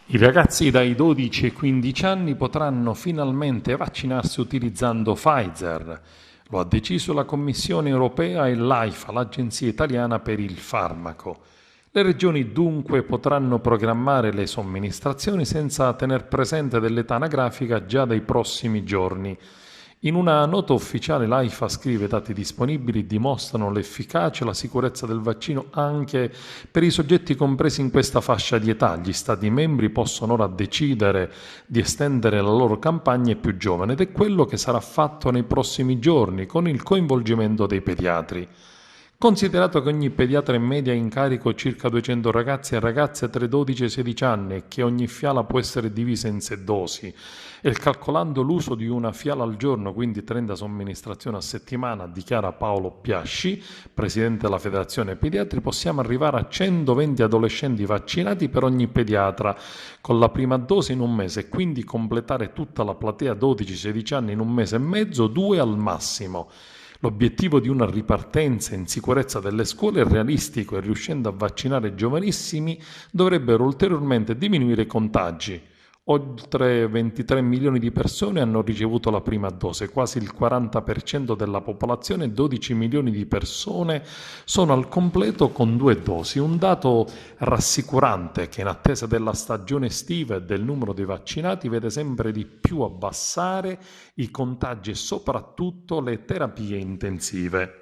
I ragazzi dai 12 ai 15 anni potranno finalmente vaccinarsi utilizzando Pfizer. Lo ha deciso la Commissione europea e l'AIFA, l'Agenzia italiana per il farmaco. Le regioni dunque potranno programmare le somministrazioni senza tener presente dell'età anagrafica già dai prossimi giorni. In una nota ufficiale l'AIFA scrive: dati disponibili dimostrano l'efficacia e la sicurezza del vaccino anche per i soggetti compresi in questa fascia di età. Gli Stati membri possono ora decidere di estendere la loro campagna ai più giovani ed è quello che sarà fatto nei prossimi giorni con il coinvolgimento dei pediatri. Considerato che ogni pediatra in media ha in carico circa 200 ragazzi e ragazze tra i 12 e i 16 anni e che ogni fiala può essere divisa in 6 dosi, e calcolando l'uso di una fiala al giorno, quindi 30 somministrazioni a settimana, dichiara Paolo Piasci, presidente della Federazione Pediatri, possiamo arrivare a 120 adolescenti vaccinati per ogni pediatra con la prima dose in un mese e quindi completare tutta la platea 12-16 anni in un mese e mezzo, 2 al massimo. L'obiettivo di una ripartenza in sicurezza delle scuole è realistico e riuscendo a vaccinare i giovanissimi dovrebbero ulteriormente diminuire i contagi. Oltre 23 milioni di persone hanno ricevuto la prima dose, quasi il 40% della popolazione, e 12 milioni di persone sono al completo con 2 dosi. Un dato rassicurante che in attesa della stagione estiva e del numero dei vaccinati vede sempre di più abbassare i contagi e soprattutto le terapie intensive.